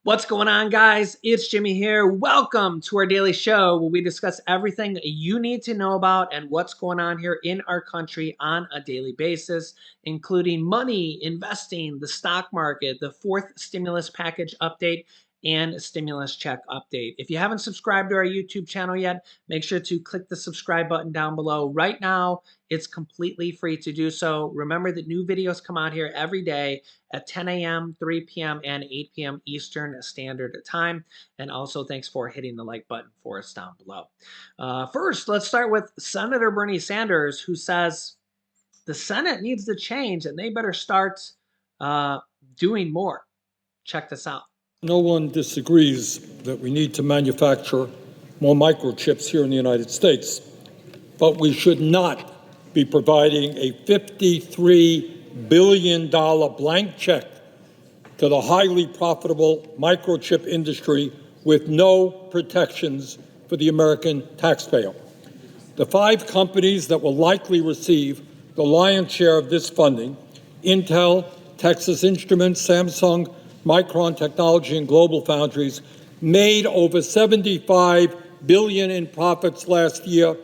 What's going on, guys? It's Jimmy here. Welcome to our daily show where we discuss everything you need to know about and what's going on here in our country on a daily basis, including money, investing, the stock market, the fourth stimulus package update, and stimulus check update. If you haven't subscribed to our YouTube channel yet, make sure to click the subscribe button down below. Right now, it's completely free to do so. Remember that new videos come out here every day at 10 a.m., 3 p.m., and 8 p.m. Eastern Standard Time. And also, thanks for hitting the like button for us down below. First, let's start with Senator Bernie Sanders, who says the Senate needs to change and they better start doing more. Check this out. No one disagrees that we need to manufacture more microchips here in the United States, but we should not be providing a $53 billion blank check to the highly profitable microchip industry with no protections for the American taxpayer. The 5 companies that will likely receive the lion's share of this funding, Intel, Texas Instruments, Samsung, Micron Technology, and Global Foundries, made over $75 billion in profits last year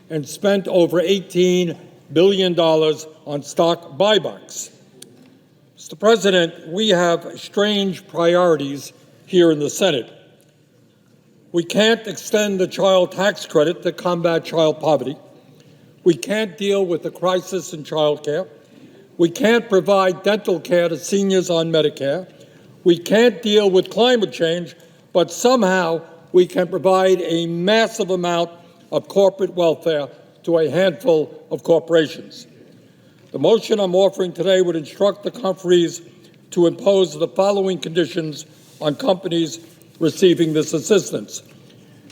and spent over $18 billion on stock buybacks. Mr. President, we have strange priorities here in the Senate. We can't extend the child tax credit to combat child poverty. We can't deal with the crisis in child care. We can't provide dental care to seniors on Medicare. We can't deal with climate change, but somehow we can provide a massive amount of corporate welfare to a handful of corporations. The motion I'm offering today would instruct the conferees to impose the following conditions on companies receiving this assistance.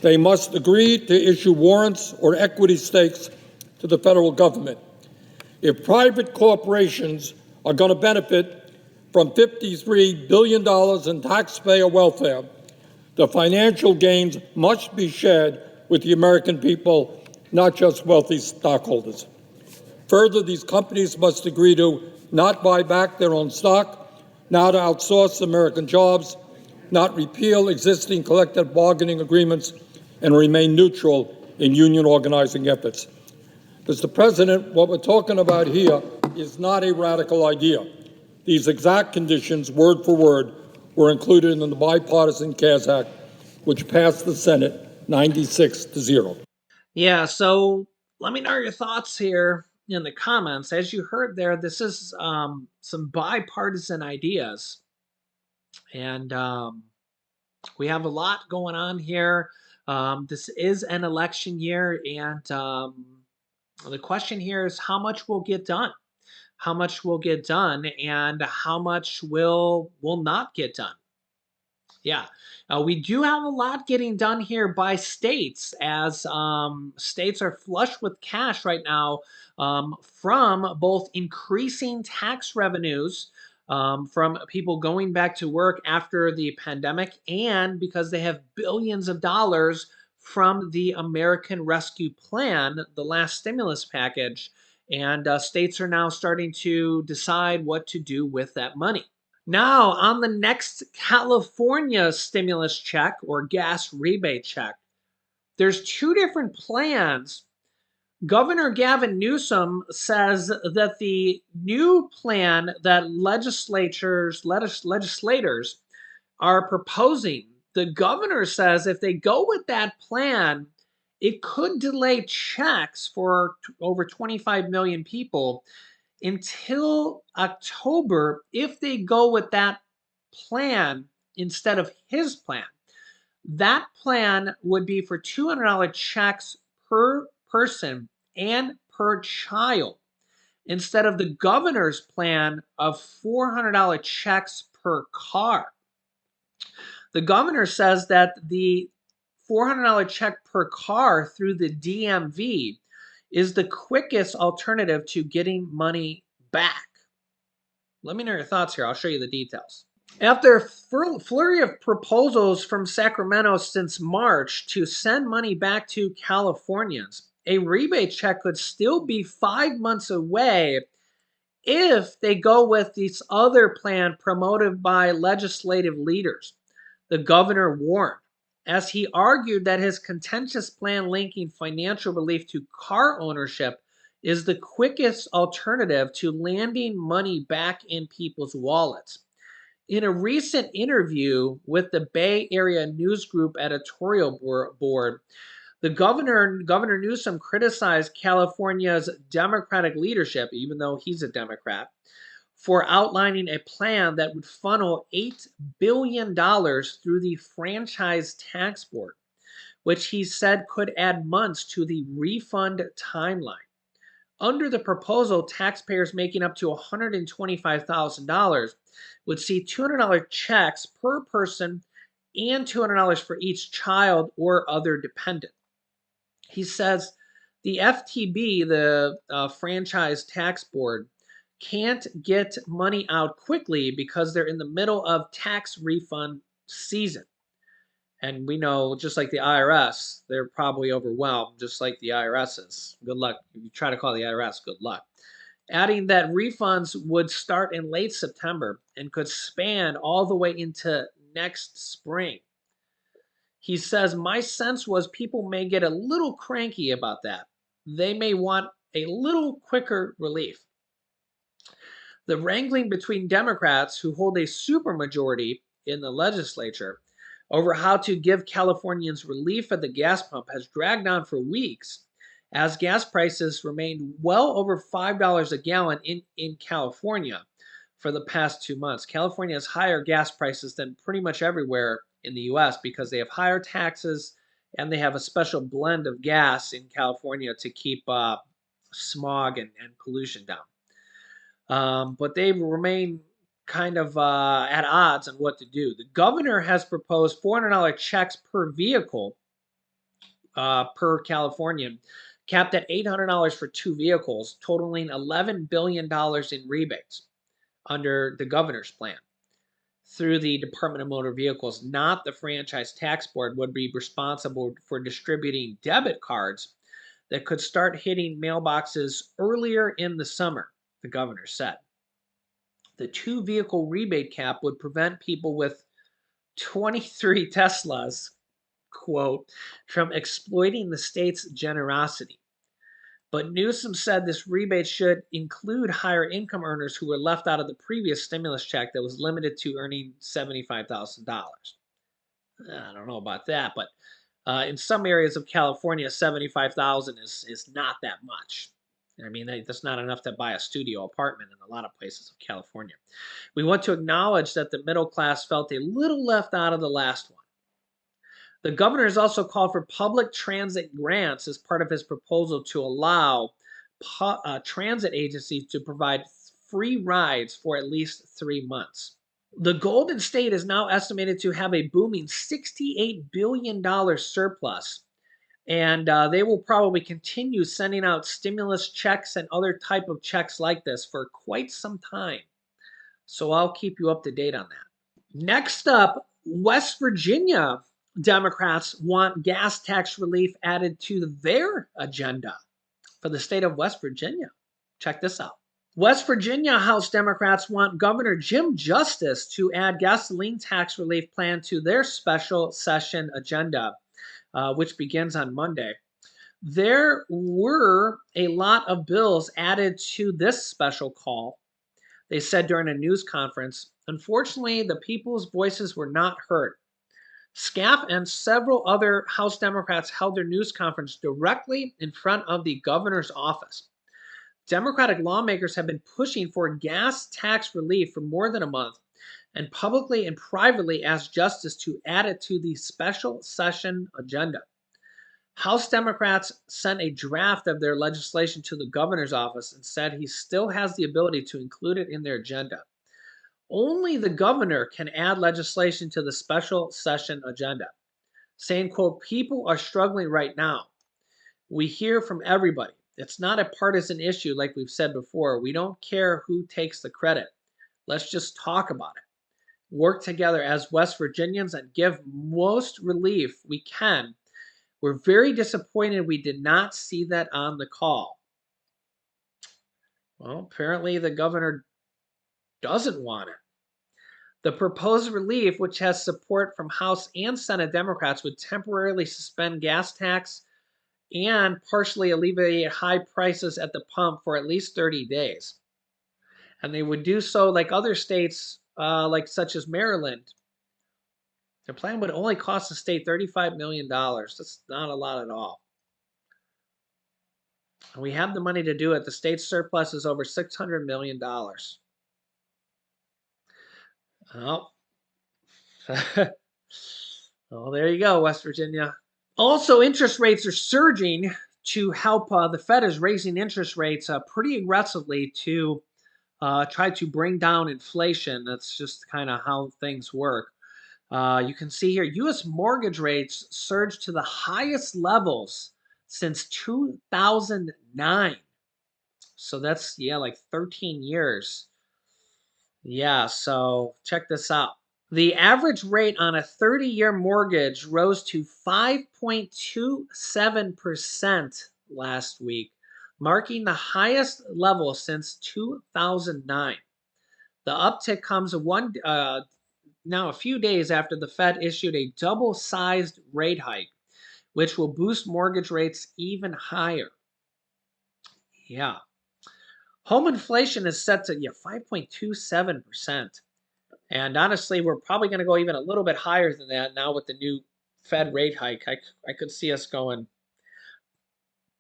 They must agree to issue warrants or equity stakes to the federal government. If private corporations are going to benefit from $53 billion in taxpayer welfare, the financial gains must be shared with the American people, not just wealthy stockholders. Further, these companies must agree to not buy back their own stock, not outsource American jobs, not repeal existing collective bargaining agreements, and remain neutral in union organizing efforts. Mr. President, what we're talking about here is not a radical idea. These exact conditions, word for word, were included in the Bipartisan CARES Act, which passed the Senate 96-0. Yeah, so let me know your thoughts here in the comments. As you heard there, this is some bipartisan ideas. And we have a lot going on here. This is an election year, and the question here is how much will get done? How much will get done, and how much will not get done? Yeah, we do have a lot getting done here by states, as states are flush with cash right now from both increasing tax revenues from people going back to work after the pandemic, and because they have billions of dollars from the American Rescue Plan, the last stimulus package. And states are now starting to decide what to do with that money. Now, on the next California stimulus check or gas rebate check, there's 2 different plans. Governor Gavin Newsom says that the new plan that legislators are proposing, the governor says if they go with that plan, it could delay checks for over 25 million people until October if they go with that plan instead of his plan. That plan would be for $200 checks per person and per child instead of the governor's plan of $400 checks per car. The governor says that the $400 check per car through the DMV is the quickest alternative to getting money back. Let me know your thoughts here. I'll show you the details. After a flurry of proposals from Sacramento since March to send money back to Californians, a rebate check could still be 5 months away if they go with this other plan promoted by legislative leaders. the governor warned, as he argued that his contentious plan linking financial relief to car ownership is the quickest alternative to landing money back in people's wallets. In a recent interview with the Bay Area News Group editorial board, Governor Newsom criticized California's Democratic leadership, even though he's a Democrat, for outlining a plan that would funnel $8 billion through the franchise tax board, which he said could add months to the refund timeline. Under the proposal, taxpayers making up to $125,000 would see $200 checks per person and $200 for each child or other dependent. He says the FTB, the Franchise Tax Board, can't get money out quickly because they're in the middle of tax refund season. And we know, just like the IRS, they're probably overwhelmed, just like the IRS is. Good luck. If you try to call the IRS, good luck. Adding that refunds would start in late September and could span all the way into next spring. He says, my sense was people may get a little cranky about that. They may want a little quicker relief. The wrangling between Democrats, who hold a supermajority in the legislature, over how to give Californians relief at the gas pump has dragged on for weeks as gas prices remained well over $5 a gallon in California for the past 2 months. California has higher gas prices than pretty much everywhere in the US because they have higher taxes and they have a special blend of gas in California to keep smog and pollution down. But they remain kind of at odds on what to do. The governor has proposed $400 checks per vehicle per Californian, capped at $800 for 2 vehicles, totaling $11 billion in rebates under the governor's plan. Through the Department of Motor Vehicles, not the Franchise Tax Board, would be responsible for distributing debit cards that could start hitting mailboxes earlier in the summer, the governor said. The 2 vehicle rebate cap would prevent people with 23 Teslas, quote, from exploiting the state's generosity. But Newsom said this rebate should include higher income earners who were left out of the previous stimulus check that was limited to earning $75,000. I don't know about that, but in some areas of California, $75,000 is not that much. I mean, that's not enough to buy a studio apartment in a lot of places of California. We want to acknowledge that the middle class felt a little left out of the last one. The governor has also called for public transit grants as part of his proposal to allow transit agencies to provide free rides for at least 3 months. The Golden State is now estimated to have a booming $68 billion surplus, and they will probably continue sending out stimulus checks and other type of checks like this for quite some time. So I'll keep you up to date on that. Next up, West Virginia Democrats want gas tax relief added to their agenda for the state of West Virginia. Check this out. West Virginia House Democrats want Governor Jim Justice to add gasoline tax relief plan to their special session agenda, which begins on Monday. There were a lot of bills added to this special call, they said during a news conference. Unfortunately, the people's voices were not heard. Scaff and several other House Democrats held their news conference directly in front of the governor's office. Democratic lawmakers have been pushing for gas tax relief for more than a month and publicly and privately asked Justice to add it to the special session agenda. House Democrats sent a draft of their legislation to the governor's office and said he still has the ability to include it in their agenda. Only the governor can add legislation to the special session agenda, saying, quote, people are struggling right now. We hear from everybody. It's not a partisan issue like we've said before. We don't care who takes the credit. Let's just talk about it. Work together as West Virginians and give most relief we can. We're very disappointed we did not see that on the call. Well, apparently the governor doesn't want it. The proposed relief, which has support from House and Senate Democrats, would temporarily suspend gas tax and partially alleviate high prices at the pump for at least 30 days. And they would do so like other states, like such as Maryland. Their plan would only cost the state $35 million. That's not a lot at all. And we have the money to do it. The state's surplus is over $600 million. Oh, oh, there you go, West Virginia. Also, interest rates are surging to help. The Fed is raising interest rates pretty aggressively to try to bring down inflation. That's just kind of how things work. You can see here U.S. mortgage rates surged to the highest levels since 2009. So that's, yeah, like 13 years. Yeah, so check this out. The average rate on a 30-year mortgage rose to 5.27% last week, marking the highest level since 2009. The uptick comes now a few days after the Fed issued a double-sized rate hike, which will boost mortgage rates even higher. Yeah. Home inflation is set to 5.27%. And honestly, we're probably going to go even a little bit higher than that now with the new Fed rate hike. I could see us going,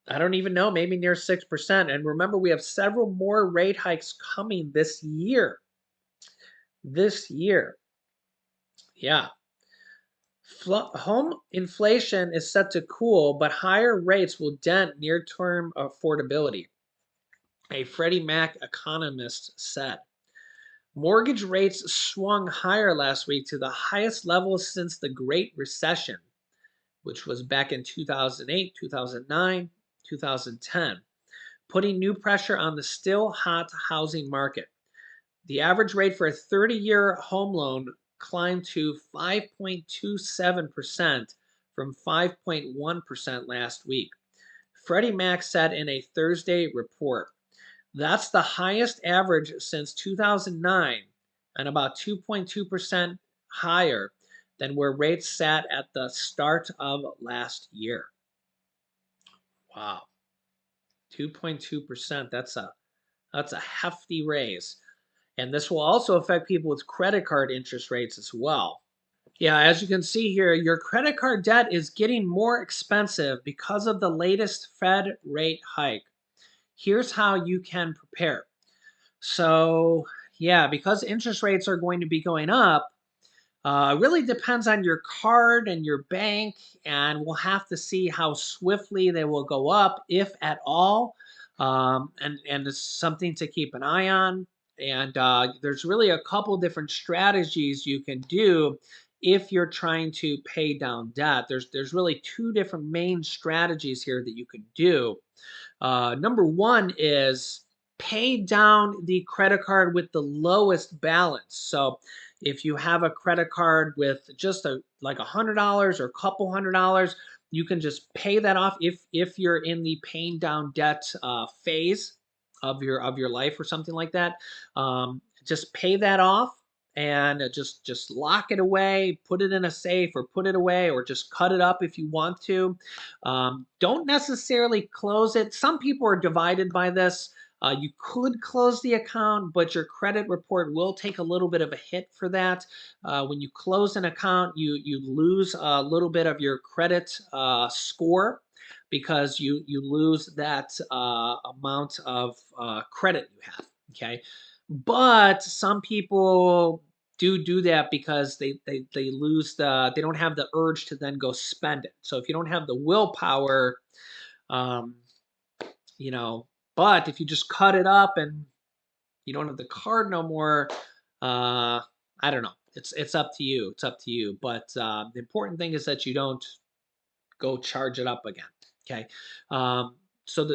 I don't even know, maybe near 6%. And remember, we have several more rate hikes coming this year. This year. Yeah. Home inflation is set to cool, but higher rates will dent near term affordability, a Freddie Mac economist said. Mortgage rates swung higher last week to the highest levels since the Great Recession, which was back in 2008, 2009, 2010, putting new pressure on the still hot housing market. The average rate for a 30-year home loan climbed to 5.27% from 5.1% last week. Freddie Mac said in a Thursday report. That's the highest average since 2009 and about 2.2% higher than where rates sat at the start of last year. Wow. 2.2%. That's a hefty raise. And this will also affect people with credit card interest rates as well. Yeah, as you can see here, your credit card debt is getting more expensive because of the latest Fed rate hike. Here's how you can prepare. So, yeah, because interest rates are going to be going up, really depends on your card and your bank, and we'll have to see how swiftly they will go up, if at all. And it's something to keep an eye on. And there's really a couple different strategies you can do if you're trying to pay down debt. There's really two different main strategies here that you can do. Number one is pay down the credit card with the lowest balance. So if you have a credit card with just like $100 or a couple $100, you can just pay that off if you're in the paying down debt phase of your life or something like that. Just pay that off and just lock it away, put it in a safe or put it away or just cut it up if you want to. Don't necessarily close it. Some people are divided by this. You could close the account, but your credit report will take a little bit of a hit for that. When you close an account, you lose a little bit of your credit score because you lose that amount of credit you have. Okay, but some people do that because they lose they don't have the urge to then go spend it. So if you don't have the willpower, um, you know, but if you just cut it up and you don't have the card no more, I don't know. It's up to you. It's up to you. But the important thing is that you don't go charge it up again. Okay. So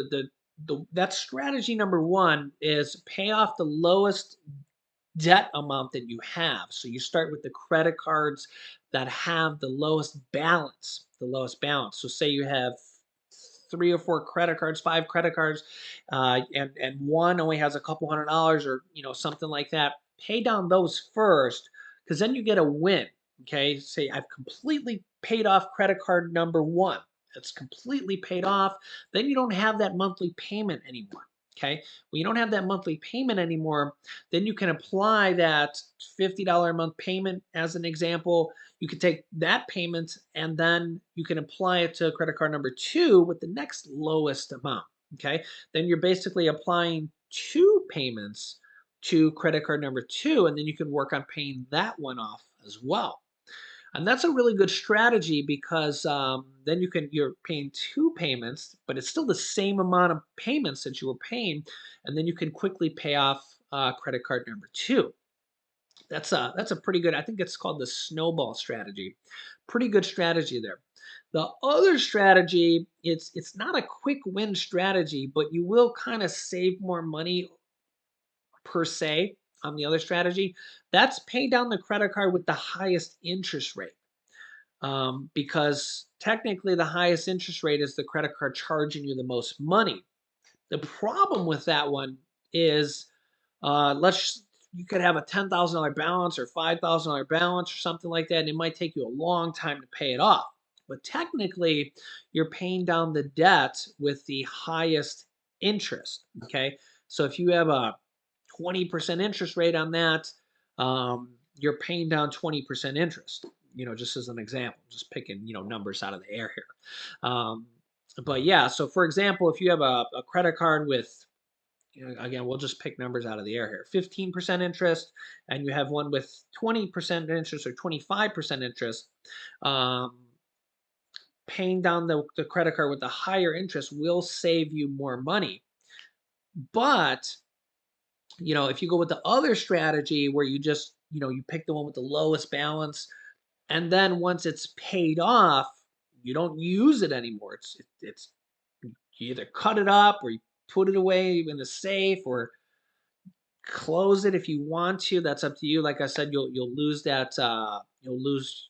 that strategy number one is pay off the lowest debt amount that you have. So you start with the credit cards that have the lowest balance, the lowest balance. So say you have three or four credit cards, five credit cards, and one only has a couple $100 or something like that. Pay down those first. because then you get a win. Okay, say I've completely paid off credit card number one. It's completely paid off. Then you don't have that monthly payment anymore. Okay, when you don't have that monthly payment anymore, then you can apply that $50 a month payment as an example. You can take that payment and then you can apply it to credit card number two with the next lowest amount. Okay, then you're basically applying two payments to credit card number two, and then you can work on paying that one off as well. And that's a really good strategy because then you're paying two payments, but it's still the same amount of payments that you were paying, and then you can quickly pay off credit card number two. That's a pretty good. I think it's called the snowball strategy. Pretty good strategy there. The other strategy, it's not a quick win strategy, but you will kind of save more money per se on the other strategy. That's pay down the credit card with the highest interest rate. Because technically the highest interest rate is the credit card charging you the most money. The problem with that one is, let's you could have a $10,000 balance or $5,000 balance or something like that, and it might take you a long time to pay it off. But technically, you're paying down the debt with the highest interest. Okay, so if you have a 20% interest rate on that, you're paying down 20% interest. Just as an example, just picking numbers out of the air here. But yeah, so for example, if you have a credit card with, again, we'll just pick numbers out of the air here, 15% interest, and you have one with 20% interest or 25% interest, um, paying down the credit card with the higher interest will save you more money. But, if you go with the other strategy where you just, you pick the one with the lowest balance, and then once it's paid off, you don't use it anymore. It's you either cut it up or you put it away in the safe or close it if you want to. That's up to you. Like I said, you'll lose that. You'll lose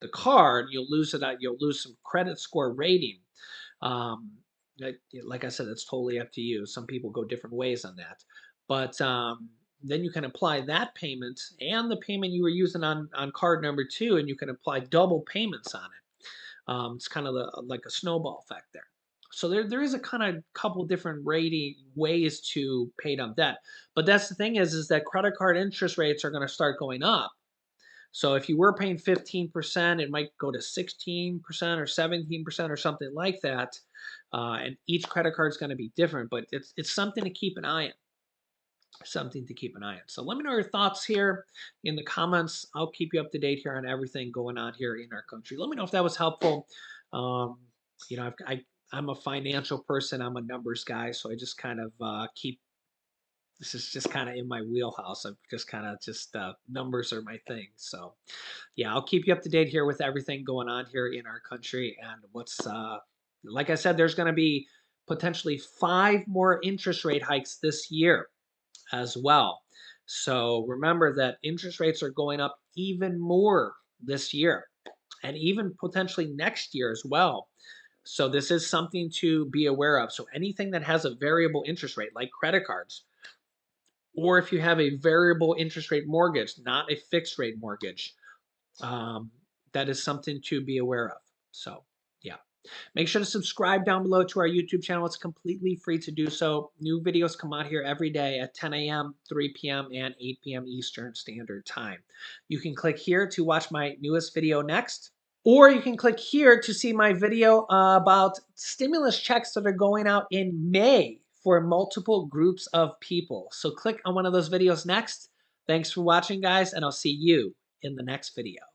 the card. You'll lose it. You'll lose some credit score rating. Um, like I said, it's totally up to you. Some people go different ways on that, but then you can apply that payment and the payment you were using on card number two, and you can apply double payments on it. It's kind of like a snowball effect there. So there is a kind of couple different rating ways to pay down debt. But that's the thing is that credit card interest rates are going to start going up. So if you were paying 15%, it might go to 16% or 17% or something like that. And each credit card is going to be different, but it's something to keep an eye on. Something to keep an eye on. So let me know your thoughts here in the comments. I'll keep you up to date here on everything going on here in our country. Let me know if that was helpful. Um, I'm a financial person. I'm a numbers guy, so I just kind of keep. This is just kind of in my wheelhouse. I'm just kind of just numbers are my thing. So yeah, I'll keep you up to date here with everything going on here in our country and what's. Like I said, there's going to be potentially 5 more interest rate hikes this year as well. So remember that interest rates are going up even more this year and even potentially next year as well. So this is something to be aware of. So anything that has a variable interest rate, like credit cards, or if you have a variable interest rate mortgage, not a fixed rate mortgage, um, that is something to be aware of. So yeah. Make sure to subscribe down below to our YouTube channel. It's completely free to do so. New videos come out here every day at 10 a.m., 3 p.m., and 8 p.m. Eastern Standard Time. You can click here to watch my newest video next, or you can click here to see my video about stimulus checks that are going out in May for multiple groups of people. So click on one of those videos next. Thanks for watching, guys, and I'll see you in the next video.